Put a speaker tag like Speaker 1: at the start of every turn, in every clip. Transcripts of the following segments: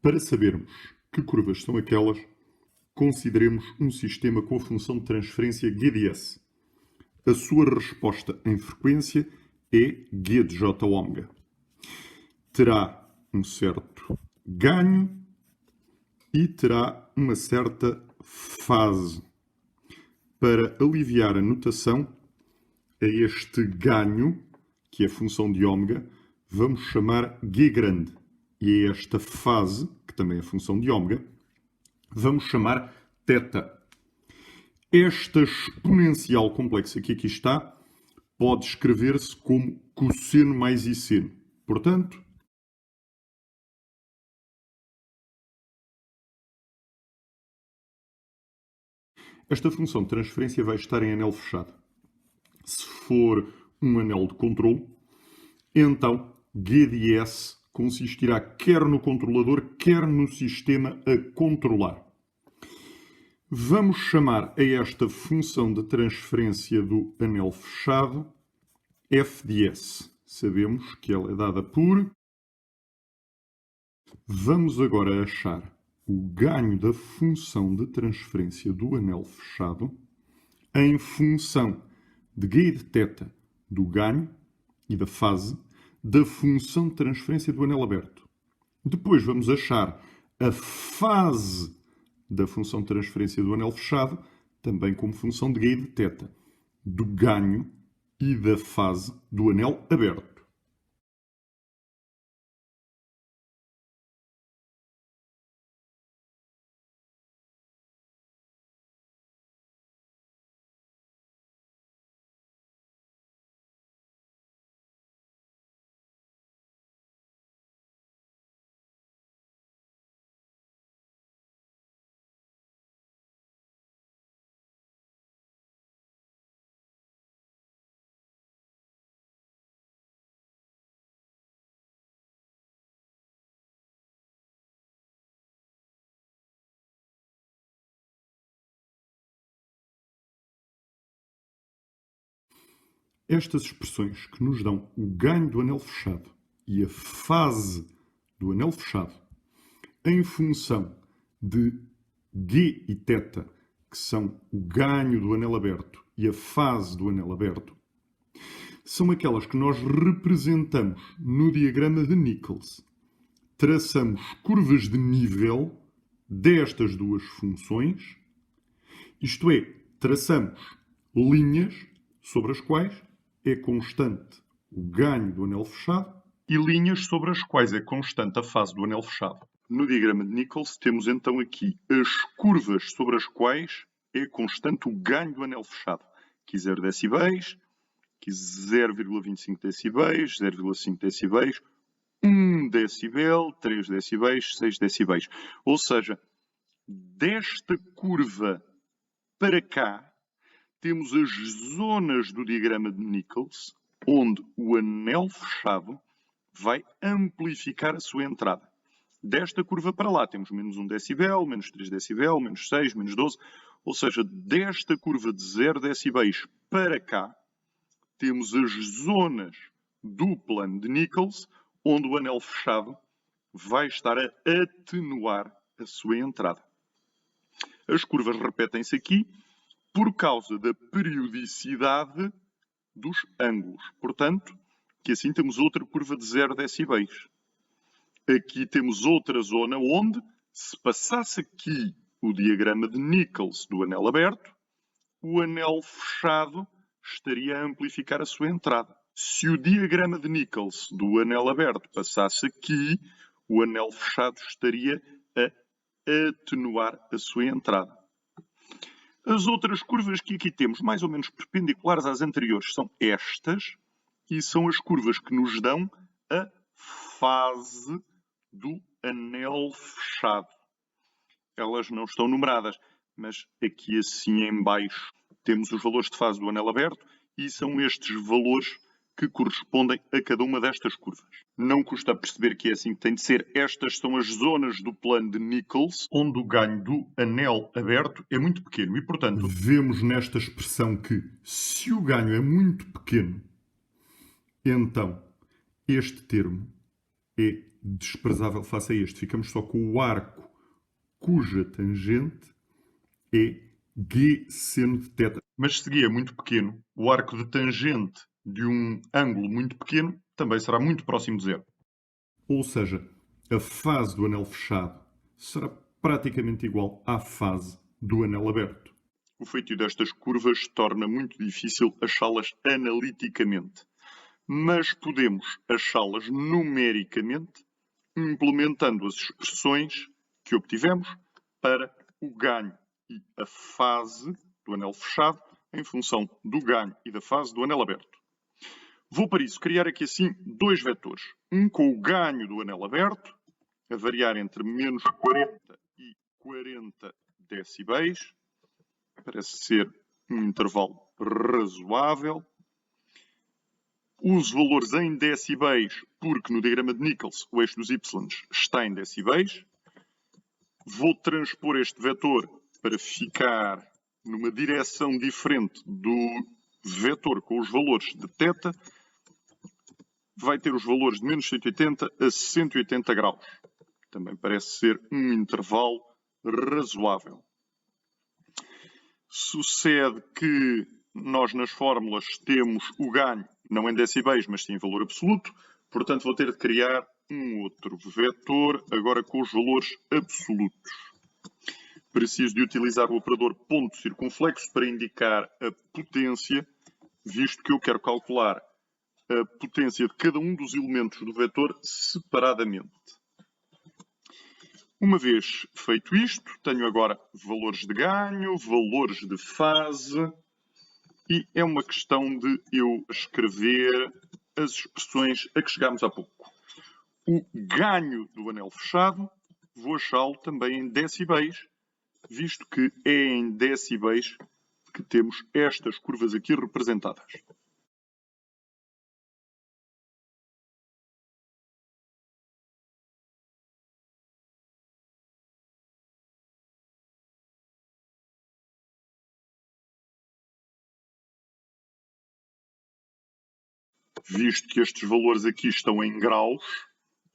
Speaker 1: Para sabermos que curvas são aquelas, consideremos um sistema com a função de transferência GDS. A sua resposta em frequência é G de Jω. Terá um certo ganho e terá uma certa fase. Para aliviar a notação, a este ganho, que é a função de ômega, vamos chamar G grande. E a esta fase, que também é a função de ômega, vamos chamar θ. Esta exponencial complexa que aqui está pode escrever-se como cosseno mais seno. Portanto, esta função de transferência vai estar em anel fechado. Se for um anel de controle, então G de S consistirá quer no controlador, quer no sistema a controlar. Vamos chamar a esta função de transferência do anel fechado f de S. Sabemos que ela é dada por... Vamos agora achar o ganho da função de transferência do anel fechado em função de G e de θ do ganho e da fase da função de transferência do anel aberto. Depois vamos achar a fase da função de transferência do anel fechado, também como função de G e de θ, do ganho e da fase do anel aberto. Estas expressões que nos dão o ganho do anel fechado e a fase do anel fechado em função de G e θ, que são o ganho do anel aberto e a fase do anel aberto, são aquelas que nós representamos no diagrama de Nichols. Traçamos curvas de nível destas duas funções, isto é, traçamos linhas sobre as quais é constante o ganho do anel fechado e linhas sobre as quais é constante a fase do anel fechado. No diagrama de Nichols temos então aqui as curvas sobre as quais é constante o ganho do anel fechado. Aqui 0 decibéis, aqui 0,25 decibéis, 0,5 decibéis, 1 decibel, 3 decibéis, 6 decibéis. Ou seja, desta curva para cá, temos as zonas do diagrama de Nichols, onde o anel fechado vai amplificar a sua entrada. Desta curva para lá, temos menos 1 decibel, menos 3 decibel, menos 6, menos 12. Ou seja, desta curva de 0 decibéis para cá, temos as zonas do plano de Nichols, onde o anel fechado vai estar a atenuar a sua entrada. As curvas repetem-se aqui por causa da periodicidade dos ângulos. Portanto, que assim temos outra curva de 0 decibéis. Aqui temos outra zona onde, se passasse aqui o diagrama de Nichols do anel aberto, o anel fechado estaria a amplificar a sua entrada. Se o diagrama de Nichols do anel aberto passasse aqui, o anel fechado estaria a atenuar a sua entrada. As outras curvas que aqui temos, mais ou menos perpendiculares às anteriores, são estas e são as curvas que nos dão a fase do anel fechado. Elas não estão numeradas, mas aqui assim em baixo temos os valores de fase do anel aberto e são estes valores que correspondem a cada uma destas curvas. Não custa perceber que é assim que tem de ser. Estas são as zonas do plano de Nichols, onde o ganho do anel aberto é muito pequeno. E, portanto, vemos nesta expressão que, se o ganho é muito pequeno, então este termo é desprezável face a este. Ficamos só com o arco cuja tangente é G seno de θ. Mas se G é muito pequeno, o arco de tangente de um ângulo muito pequeno também será muito próximo de zero. Ou seja, a fase do anel fechado será praticamente igual à fase do anel aberto. O feitio destas curvas torna muito difícil achá-las analiticamente, mas podemos achá-las numericamente implementando as expressões que obtivemos para o ganho e a fase do anel fechado em função do ganho e da fase do anel aberto. Vou, para isso, criar aqui assim dois vetores. Um com o ganho do anel aberto, a variar entre menos 40 e 40 decibéis. Parece ser um intervalo razoável. Uso valores em decibéis, porque no diagrama de Nichols o eixo dos y está em decibéis. Vou transpor este vetor para ficar numa direção diferente do vetor com os valores de θ. Vai ter os valores de menos 180 a 180 graus. Também parece ser um intervalo razoável. Sucede que nós nas fórmulas temos o ganho não em decibéis, mas sim em valor absoluto. Portanto, vou ter de criar um outro vetor, agora com os valores absolutos. Preciso de utilizar o operador ponto circunflexo para indicar a potência, visto que eu quero calcular a potência de cada um dos elementos do vetor separadamente. Uma vez feito isto, tenho agora valores de ganho, valores de fase, e é uma questão de eu escrever as expressões a que chegámos há pouco. O ganho do anel fechado, vou achá-lo também em decibéis, visto que é em decibéis que temos estas curvas aqui representadas. Visto que estes valores aqui estão em graus,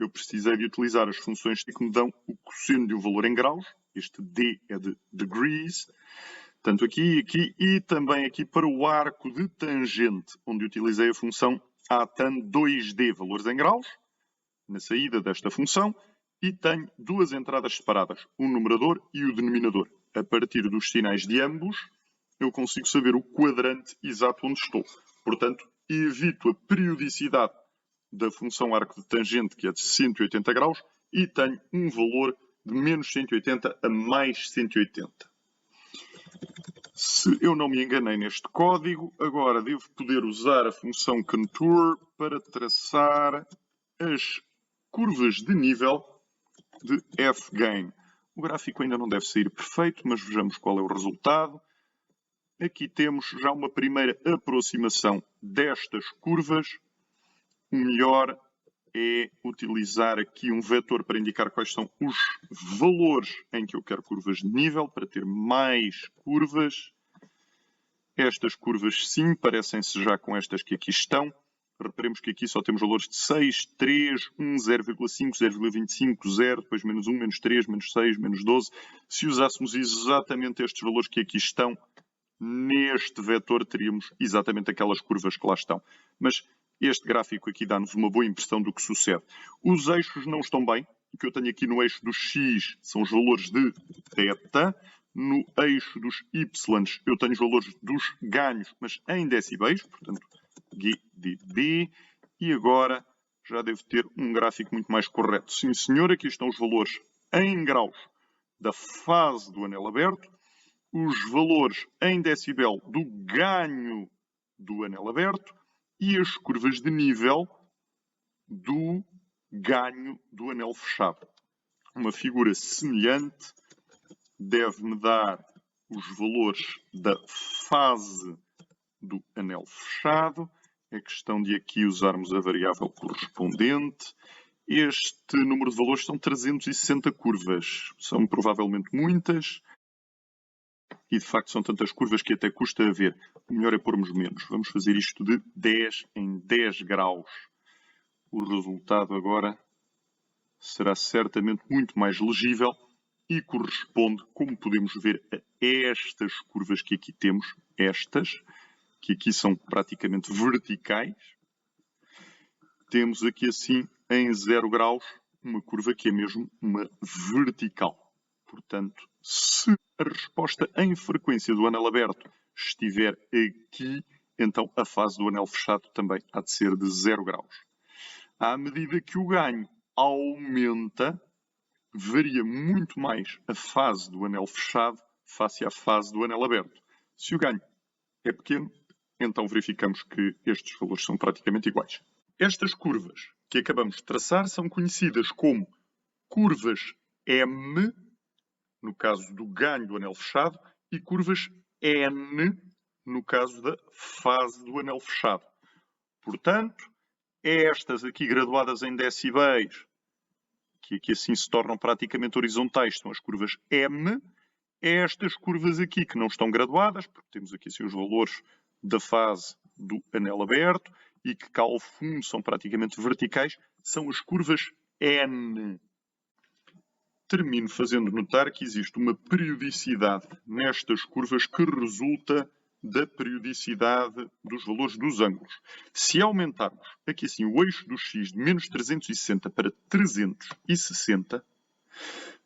Speaker 1: eu precisei de utilizar as funções que me dão o cosseno de um valor em graus. Este D é de degrees. Tanto aqui, aqui e também aqui para o arco de tangente, onde utilizei a função atan 2D, valores em graus, na saída desta função, e tenho duas entradas separadas, o numerador e o denominador. A partir dos sinais de ambos, eu consigo saber o quadrante exato onde estou. Portanto, evito a periodicidade da função arco de tangente, que é de 180 graus, e tenho um valor de menos 180 a mais 180. Se eu não me enganei neste código, agora devo poder usar a função contour para traçar as curvas de nível de f-gain. O gráfico ainda não deve sair perfeito, mas vejamos qual é o resultado. Aqui temos já uma primeira aproximação destas curvas. O melhor é utilizar aqui um vetor para indicar quais são os valores em que eu quero curvas de nível, para ter mais curvas. Estas curvas, sim, parecem-se já com estas que aqui estão. Reparemos que aqui só temos valores de 6, 3, 1, 0,5, 0,25, 0, depois menos 1, menos 3, menos 6, menos 12. Se usássemos exatamente estes valores que aqui estão, neste vetor teríamos exatamente aquelas curvas que lá estão. Mas este gráfico aqui dá-nos uma boa impressão do que sucede. Os eixos não estão bem. O que eu tenho aqui no eixo do x são os valores de θ. No eixo dos y eu tenho os valores dos ganhos, mas em decibéis, portanto, GdB. E agora já devo ter um gráfico muito mais correto. Sim, senhor, aqui estão os valores em graus da fase do anel aberto, os valores em decibel do ganho do anel aberto e as curvas de nível do ganho do anel fechado. Uma figura semelhante deve-me dar os valores da fase do anel fechado. É questão de aqui usarmos a variável correspondente. Este número de valores são 360 curvas. São provavelmente muitas. E de facto são tantas curvas que até custa a ver. O melhor é pormos menos. Vamos fazer isto de 10 em 10 graus. O resultado agora será certamente muito mais legível e corresponde, como podemos ver, a estas curvas que aqui temos, estas, que aqui são praticamente verticais. Temos aqui assim, em 0 graus, uma curva que é mesmo uma vertical. Portanto, se a resposta em frequência do anel aberto estiver aqui, então a fase do anel fechado também há de ser de 0 graus. À medida que o ganho aumenta, varia muito mais a fase do anel fechado face à fase do anel aberto. Se o ganho é pequeno, então verificamos que estes valores são praticamente iguais. Estas curvas que acabamos de traçar são conhecidas como curvas M, no caso do ganho do anel fechado, e curvas N, no caso da fase do anel fechado. Portanto, estas aqui graduadas em decibéis, que aqui assim se tornam praticamente horizontais, são as curvas M. Estas curvas aqui que não estão graduadas, porque temos aqui assim os valores da fase do anel aberto e que cá ao fundo são praticamente verticais, são as curvas N. Termino fazendo notar que existe uma periodicidade nestas curvas que resulta da periodicidade dos valores dos ângulos. Se aumentarmos aqui assim o eixo do x de menos 360 para 360,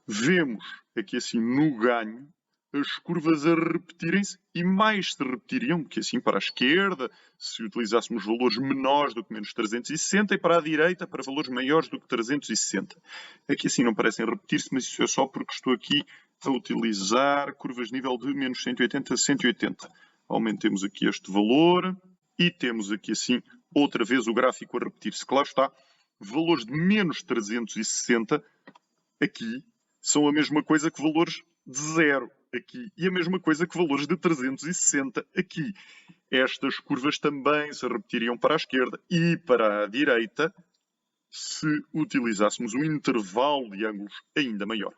Speaker 1: vemos aqui assim no ganho as curvas a repetirem-se e mais se repetiriam, que assim para a esquerda, se utilizássemos valores menores do que menos 360 e para a direita para valores maiores do que 360. Aqui assim não parecem repetir-se, mas isso é só porque estou aqui a utilizar curvas de nível de menos 180 a 180. Aumentemos aqui este valor e temos aqui assim outra vez o gráfico a repetir-se. Claro está, valores de menos 360 aqui são a mesma coisa que valores de 0 aqui e a mesma coisa que valores de 360 aqui. Estas curvas também se repetiriam para a esquerda e para a direita se utilizássemos um intervalo de ângulos ainda maior.